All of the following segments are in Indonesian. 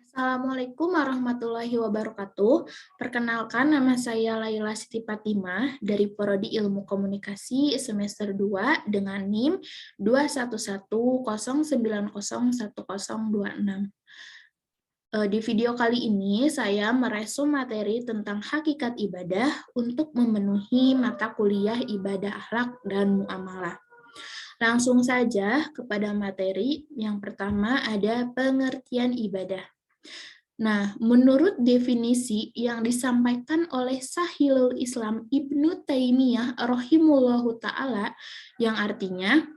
Assalamualaikum warahmatullahi wabarakatuh. Perkenalkan, nama saya Laila Siti Fatimah dari Prodi Ilmu Komunikasi semester 2 dengan NIM 21109011026. Di video kali ini saya meresum materi tentang hakikat ibadah untuk memenuhi mata kuliah ibadah akhlak dan muamalah. Langsung saja kepada materi. Yang pertama ada pengertian ibadah. Nah, menurut definisi yang disampaikan oleh Sahihul Islam Ibnu Taimiyah rahimahullahu taala, yang artinya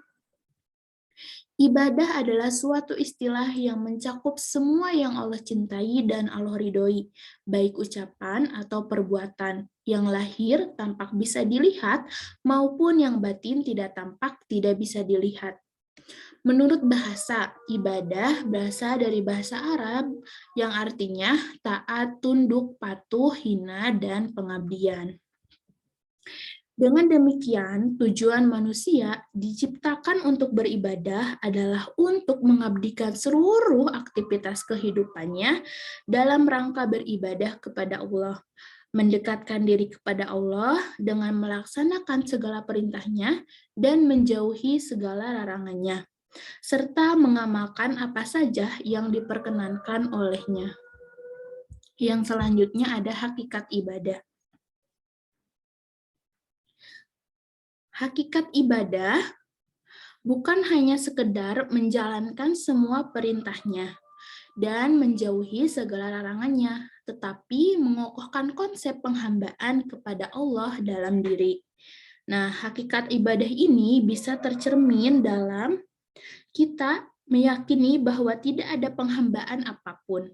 ibadah adalah suatu istilah yang mencakup semua yang Allah cintai dan Allah ridhoi, baik ucapan atau perbuatan yang lahir tampak bisa dilihat maupun yang batin tidak tampak tidak bisa dilihat. Menurut bahasa, ibadah berasal dari bahasa Arab yang artinya taat, tunduk, patuh, hina, dan pengabdian. Dengan demikian, tujuan manusia diciptakan untuk beribadah adalah untuk mengabdikan seluruh aktivitas kehidupannya dalam rangka beribadah kepada Allah, mendekatkan diri kepada Allah dengan melaksanakan segala perintahnya dan menjauhi segala larangannya, serta mengamalkan apa saja yang diperkenankan olehnya. Yang selanjutnya ada hakikat ibadah. Hakikat ibadah bukan hanya sekedar menjalankan semua perintahnya dan menjauhi segala larangannya, tetapi mengokohkan konsep penghambaan kepada Allah dalam diri. Nah, hakikat ibadah ini bisa tercermin dalam kita meyakini bahwa tidak ada penghambaan apapun.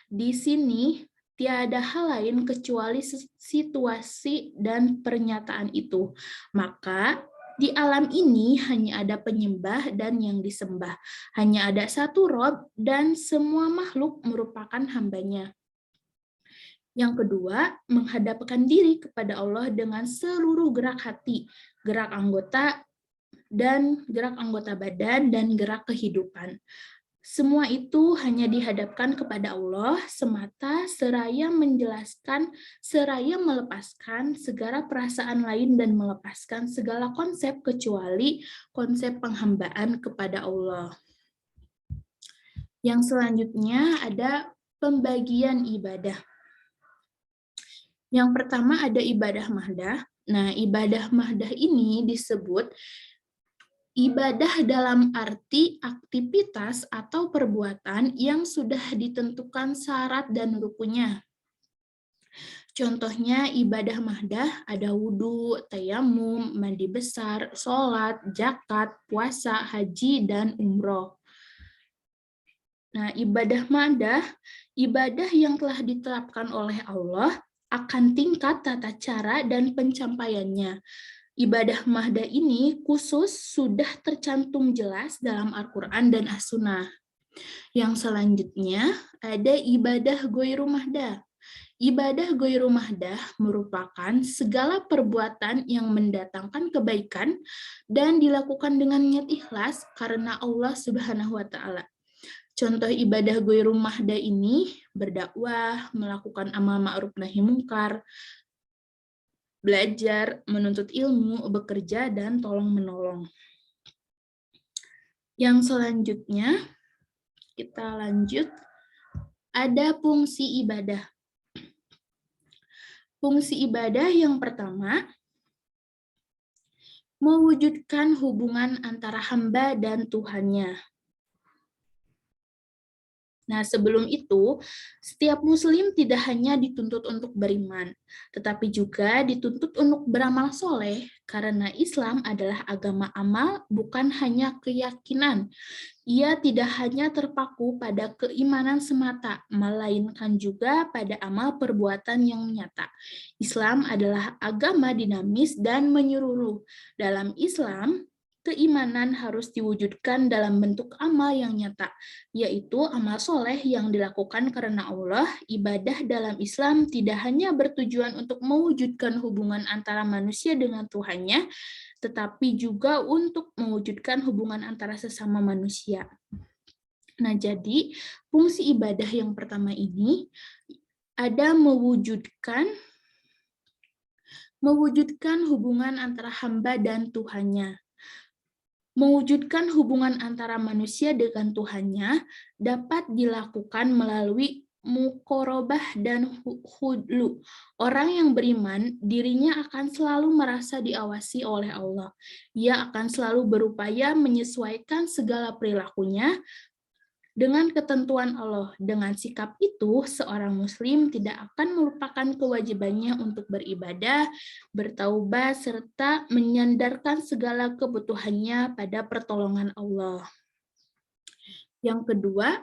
Di sini, tiada hal lain kecuali situasi dan pernyataan itu. Maka, di alam ini hanya ada penyembah dan yang disembah. Hanya ada satu Rob dan semua makhluk merupakan hambanya. Yang kedua, menghadapkan diri kepada Allah dengan seluruh gerak hati, gerak anggota badan, dan gerak kehidupan. Semua itu hanya dihadapkan kepada Allah semata seraya melepaskan segala perasaan lain dan melepaskan segala konsep kecuali konsep penghambaan kepada Allah. Yang selanjutnya ada pembagian ibadah. Yang pertama ada ibadah mahdah. Nah, ibadah mahdah ini disebut ibadah dalam arti aktivitas atau perbuatan yang sudah ditentukan syarat dan rukunnya. Contohnya ibadah mahdah ada wudhu, tayamum, mandi besar, sholat, zakat, puasa, haji, dan umroh. Nah, ibadah mahdah, ibadah yang telah ditetapkan oleh Allah akan tingkat tata cara dan pencapaiannya. Ibadah mahdah ini khusus sudah tercantum jelas dalam Al-Quran dan As-Sunnah. Yang selanjutnya ada ibadah goiru mahdah. Ibadah goiru mahdah merupakan segala perbuatan yang mendatangkan kebaikan dan dilakukan dengan niat ikhlas karena Allah Subhanahu wa Ta'ala. Contoh ibadah goiru mahdah ini berdakwah, melakukan amal ma'ruf nahi mungkar, belajar, menuntut ilmu, bekerja, dan tolong-menolong. Yang selanjutnya, kita lanjut, ada fungsi ibadah. Fungsi ibadah yang pertama, mewujudkan hubungan antara hamba dan Tuhannya. Nah, sebelum itu, setiap muslim tidak hanya dituntut untuk beriman, tetapi juga dituntut untuk beramal soleh, karena Islam adalah agama amal, bukan hanya keyakinan. Ia tidak hanya terpaku pada keimanan semata, melainkan juga pada amal perbuatan yang nyata. Islam adalah agama dinamis dan menyeluruh. Dalam Islam, keimanan harus diwujudkan dalam bentuk amal yang nyata, yaitu amal soleh yang dilakukan karena Allah. Ibadah dalam Islam tidak hanya bertujuan untuk mewujudkan hubungan antara manusia dengan Tuhannya, tetapi juga untuk mewujudkan hubungan antara sesama manusia. Nah, jadi fungsi ibadah yang pertama ini ada mewujudkan hubungan antara hamba dan Tuhannya. Mewujudkan hubungan antara manusia dengan Tuhannya dapat dilakukan melalui mukorobah dan hudlu. Orang yang beriman, dirinya akan selalu merasa diawasi oleh Allah. Ia akan selalu berupaya menyesuaikan segala perilakunya dengan ketentuan Allah. Dengan sikap itu, seorang muslim tidak akan melupakan kewajibannya untuk beribadah, bertaubat, serta menyandarkan segala kebutuhannya pada pertolongan Allah. Yang kedua,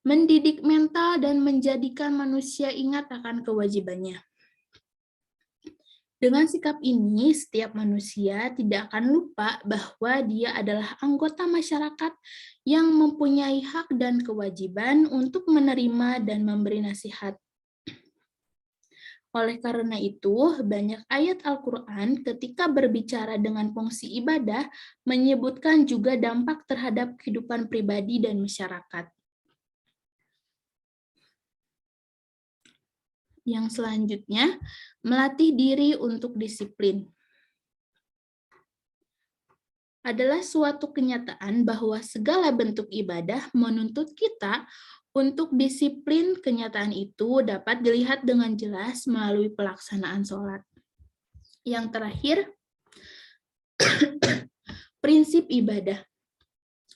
mendidik mental dan menjadikan manusia ingat akan kewajibannya. Dengan sikap ini, setiap manusia tidak akan lupa bahwa dia adalah anggota masyarakat yang mempunyai hak dan kewajiban untuk menerima dan memberi nasihat. Oleh karena itu, banyak ayat Al-Quran ketika berbicara dengan fungsi ibadah menyebutkan juga dampak terhadap kehidupan pribadi dan masyarakat. Yang selanjutnya, melatih diri untuk disiplin. Adalah suatu kenyataan bahwa segala bentuk ibadah menuntut kita untuk disiplin. Kenyataan itu dapat dilihat dengan jelas melalui pelaksanaan sholat. Yang terakhir, prinsip ibadah.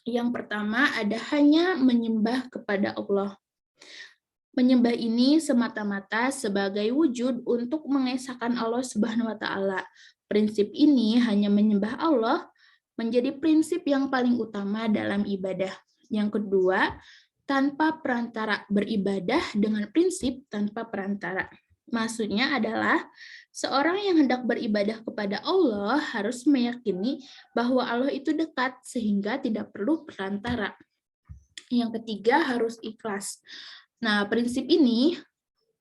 Yang pertama ada hanya menyembah kepada Allah. Menyembah ini semata-mata sebagai wujud untuk mengesahkan Allah Subhanahu wa Ta'ala. Prinsip ini hanya menyembah Allah menjadi prinsip yang paling utama dalam ibadah. Yang kedua, tanpa perantara, beribadah dengan prinsip tanpa perantara. Maksudnya adalah seorang yang hendak beribadah kepada Allah harus meyakini bahwa Allah itu dekat sehingga tidak perlu perantara. Yang ketiga, harus ikhlas. Nah, prinsip ini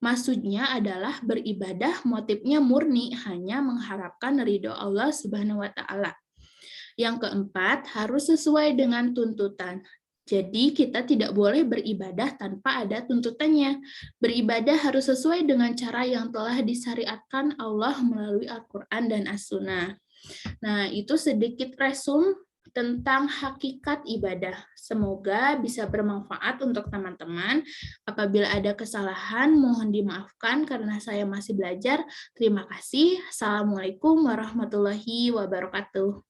maksudnya adalah beribadah motifnya murni, hanya mengharapkan ridho Allah Subhanahu wa Ta'ala. Yang keempat, harus sesuai dengan tuntutan. Jadi, kita tidak boleh beribadah tanpa ada tuntutannya. Beribadah harus sesuai dengan cara yang telah disyariatkan Allah melalui Al-Quran dan As-Sunnah. Nah, itu sedikit resum tentang hakikat ibadah. Semoga bisa bermanfaat untuk teman-teman. Apabila ada kesalahan, mohon dimaafkan karena saya masih belajar. Terima kasih. Assalamualaikum warahmatullahi wabarakatuh.